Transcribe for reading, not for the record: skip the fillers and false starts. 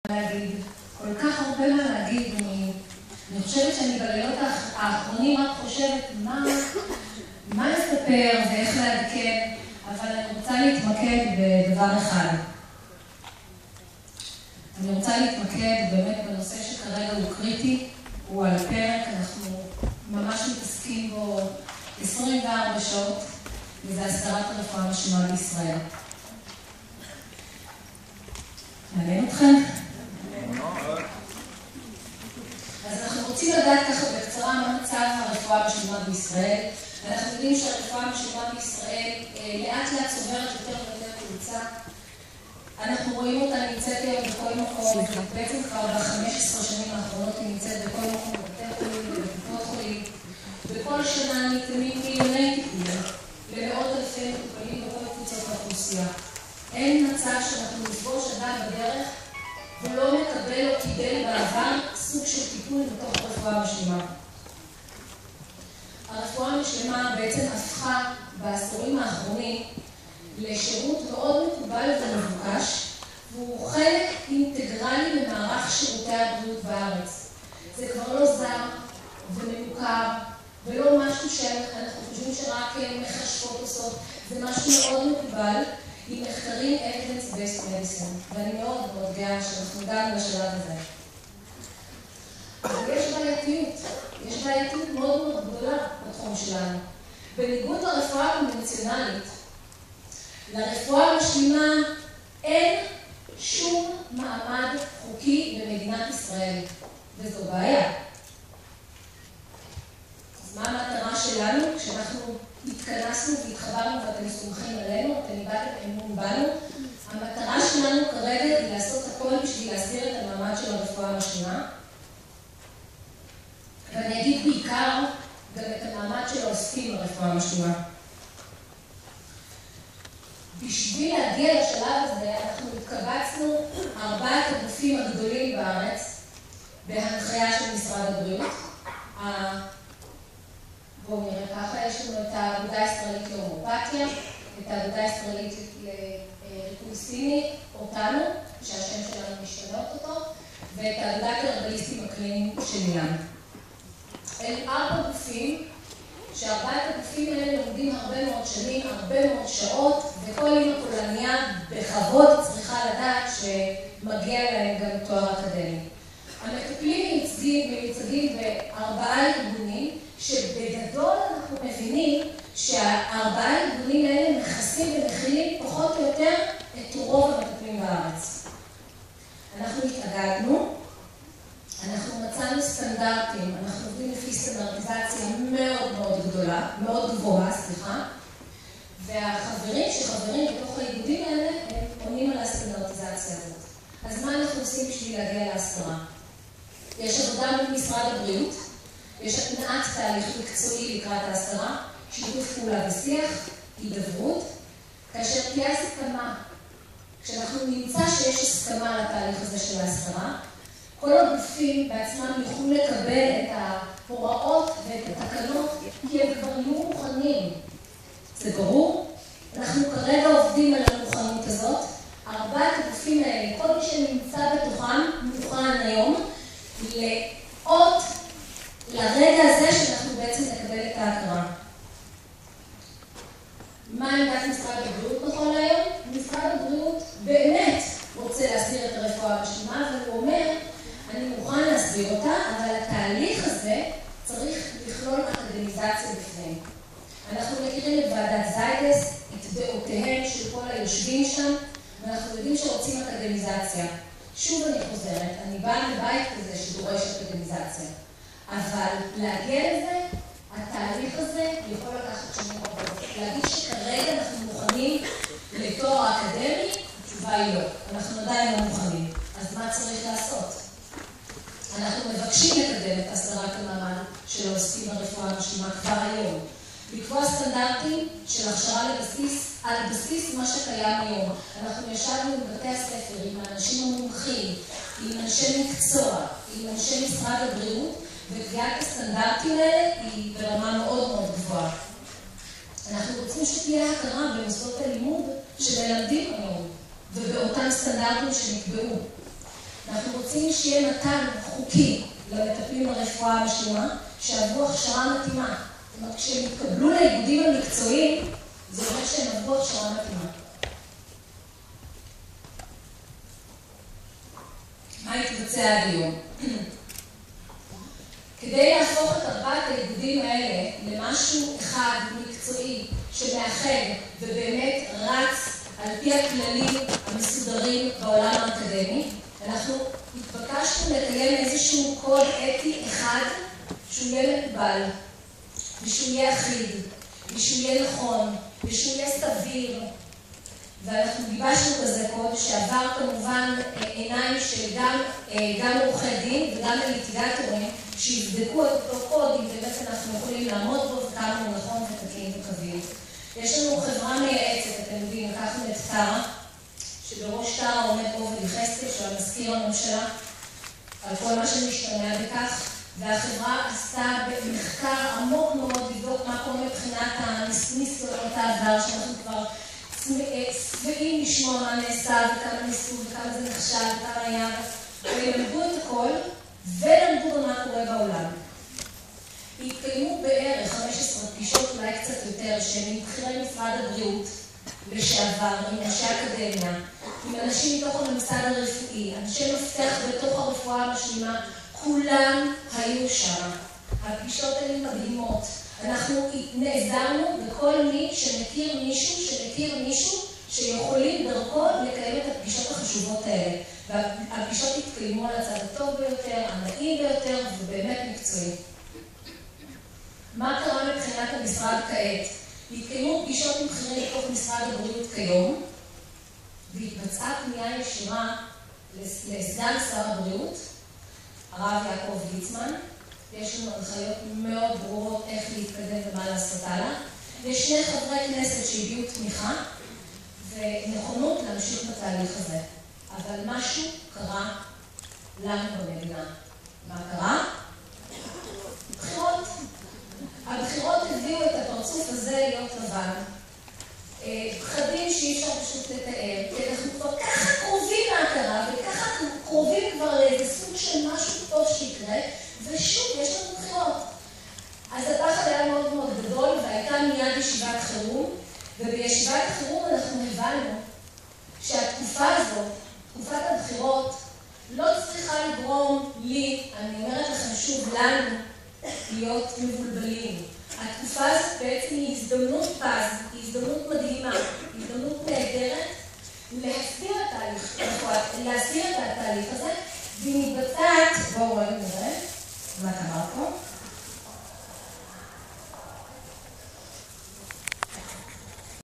להגיד, כל כך הרבה מה להגיד, אני חושבת שאני בלילות האחרונים רק חושבת מה לספר ואיך לעדכן, אבל אני רוצה להתמקד בדבר אחד. אני רוצה להתמקד באמת בנושא שכרגע הוא קריטי, הוא על הפרק, אנחנו ממש מתעסקים בו 24 שעות, וזה הסדרת הרפואה המשלימה בישראל. מעניין אתכם? אז אנחנו רוצים לדעת ככה בקצרה מה מצב הרפואה המשלימה בישראל. אנחנו יודעים שהרפואה המשלימה בישראל לאט לאט צוברת יותר ויותר תאוצה. אנחנו רואים אותה נמצאת היום בכל מקום, בעצם כבר ב-15 שנים האחרונות היא נמצאת בכל מקום, בבתי חולים, בקופות חולים. בכל שנה ניתנים מיליוני טיפולים למאות אלפי מטופלים בכל קבוצות האוכלוסייה. אין מצב שאנחנו נפגוש אדם בדרך ולא מקבל או קיבל בעבר סוג של טיפול בתוך הרפואה המשלימה. הרפואה המשלימה בעצם הפכה בעשורים האחרונים לשירות מאוד מקובל ומבוקש, והוא חלק אינטגרלי במערך שירותי הבריאות בארץ. זה כבר לא זר וממוכר, ולא משהו שאנחנו חושבים שרק מחשבות עושות, זה משהו מאוד מקובל עם מחקרים evidence-based medicine, ואני מאוד מאוד גאה שאנחנו הגענו לשלב הזה. אבל יש בעייתיות מאוד מאוד גדולה בתחום שלנו. בניגוד לרפואה הקונבנציונלית, לרפואה המשלימה אין שום מעמד חוקי במדינת ישראל, וזו בעיה. אז מה המטרה שלנו? כשאנחנו התכנסנו והתחברנו ואתם סומכים עלינו, אתם איבדתם אמון בנו, המטרה שלנו כרגע היא לעשות הכל בשביל להסדיר את המעמד של הרפואה המשלימה. ואני אגיד בעיקר גם את המעמד של העוסקים ברפואה המשלימה. בשביל להגיע לשלב הזה, אנחנו התקבצנו 4 הגופים הגדולים בארץ, בהנחיה של משרד הבריאות. בואו נראה ככה, יש לנו את האגודה הישראלית להומאופתיה, את האגודה הישראלית לריפוי סיני, אותנו, שהשם שלנו משתנות אותו, ואת האגודת ההרבליסטים הקליניים של אילן. אלה 4 גופים, שארבעת הגופים האלה לומדים הרבה מאוד שנים, הרבה מאוד שעות, וכל אמא פולניה בכבוד צריכה לדעת שמגיע להם גם תואר אקדמי. המטפלים מיוצגים ב4 ארגונים, שבגדול אנחנו מבינים שה4 ארגונים האלה מכסים ומכילים פחות או יותר את רוב המטפלים בארץ. אנחנו התאגדנו, אנחנו מצאנו סטנדרטים, אנחנו עובדים לפי סטנדרטיזציה מאוד מאוד גדולה, מאוד גבוהה, והחברים שחברים בתוך האיגודים האלה הם עונים על הסטנדרטיזציה הזאת. אז מה אנחנו עושים בשביל להגיע להסדרה? יש עבודה מול משרד הבריאות, יש התנעת תהליך מקצועי לקראת ההסדרה, שיתוף פעולה ושיח, הידברות, כאשר תהיה הסכמה. כשאנחנו נמצא שיש הסכמה על התהליך הזה של ההסדרה, כל הגופים בעצמם יוכלו לקבל את ההוראות ואת התקנות, כי הם כבר יהיו מוכנים. זה ברור? אנחנו כרגע עובדים על המוכנות הזאת. 4 הגופים האלה, כל מי שנמצא בתוכם, מוכן היום לאות לרגע הזה שאנחנו בעצם נקבל את ההכרה. מה עמדת משרד הבריאות נכון היום? משרד הבריאות באמת רוצה להסדיר את הרפואה המשלימה, והוא אומר, אני מוכן להסביר אותה, אבל התהליך הזה צריך לכלול אקדמיזציה בפנים. אנחנו מכירים את ועדת זיידס, את דעותיהם של כל היושבים שם, ואנחנו יודעים שרוצים אקדמיזציה. שוב אני חוזרת, אני באה מבית כזה שדורש אקדמיזציה. אבל להגיע לזה, התהליך הזה יכול לקחת שנים רבות. להגיד שכרגע אנחנו מוכנים לתואר אקדמי, התשובה היא לא. אנחנו עדיין לא מוכנים. אז מה צריך לעשות? אנחנו מבקשים לקדם את הסדרת המעמד של העוסקים ברפואה המשלימה כבר היום. לקבוע סטנדרטים של הכשרה על בסיס מה שקיים היום. אנחנו ישבנו עם בתי הספר, עם האנשים המומחים, עם אנשי מקצוע, עם אנשי משרד הבריאות, וקביעת הסטנדרטים האלה היא ברמה מאוד מאוד גבוהה. אנחנו רוצים שתהיה הכרה במוסדות הלימוד שמלמדים היום, ובאותם סטנדרטים שנקבעו. אנחנו רוצים שיהיה מתן חוקי למטפלים ברפואה המשלימה, שעברו הכשרה מתאימה. זאת אומרת, כשהם יתקבלו לאיגודים המקצועיים, זה אומר שהם עברו הכשרה מתאימה. מה יתבצע עד היום? כדי להפוך את 4 האיגודים האלה למשהו אחד מקצועי שמאחד ובאמת רץ על פי הכללים המסודרים בעולם האקדמי, אנחנו התבקשנו לקיים איזשהו קוד אתי אחד שהוא יהיה מקובל, ושהוא יהיה אחיד, ושהוא יהיה נכון, ושהוא יהיה סביר. ואנחנו גיבשנו כזה קוד שעבר כמובן עיניים של גם עורכי דין וגם ליטיגטורים שיבדקו את אותו קוד אם באמת אנחנו יכולים לעמוד בו וכמה הוא נכון ותקין וקביל. יש לנו חברה מייעצת, אתם יודעים, לקחנו את טרה, שבראש טרה עומד עובד יחזקאל, שהוא המזכיר הממשלה, על כל מה שמשתמע בכך, והחברה עשתה במחקר עמוק מאוד לבדוק מה קורה מבחינת הניסיונות העבר, שאנחנו כבר שבעים לשמוע מה נעשה וכמה ניסו וכמה זה נחשב וכמה היה, והם למדו את הכל ולמדו מה קורה בעולם. התקיימו בערך 15 פגישות, אולי קצת יותר, שהם מבחירי משרד הבריאות לשעבר, עם אנשי אקדמיה, עם אנשים מתוך הממסד הרפואי, אנשי מפתח בתוך הרפואה המשלימה, כולם היו שם. הפגישות האלה מדהימות. אנחנו נעזרנו בכל מי שמכיר מישהו שיכולים דרכו לקיים את הפגישות החשובות האלה. והפגישות התקיימו על הצד הטוב ביותר, הנעים ביותר ובאמת מקצועי. מה קרה מבחינת המשרד כעת? התקיימו פגישות עם בכירים בתוך משרד הבריאות כיום, והתבצעה פנייה ישירה לסגן שר הבריאות, הרב יעקב ליצמן. יש לנו הנחיות מאוד ברורות איך להתקדם ומה לעשות הלאה. יש 2 חברי כנסת שהביאו תמיכה ונכונות להמשיך בתהליך הזה. אבל משהו קרה לנו במדינה. מה קרה? בחירות. הבחירות הביאו את הפרצוף הזה להיות לבן. פחדים שאי אפשר פשוט לתאר, כי אנחנו כבר ככה קרובים להכרה, וככה קרובים כבר לאיזה סוג של משהו טוב שיקרה, ושוב, יש לנו בחירות. אז הפחד היה מאוד מאוד גדול, והייתה מיד ישיבת חירום, ובישיבת החירום אנחנו הבנו שהתקופה הזאת, תקופת הבחירות, לא צריכה לגרום לי, אני אומרת לכם שוב, לנו, להיות מבולבלים. התקופה הזאת בעצם היא הזדמנות פז, היא הזדמנות מדהימה, היא הזדמנות נהדרת להסדיר את התהליך הזה, והיא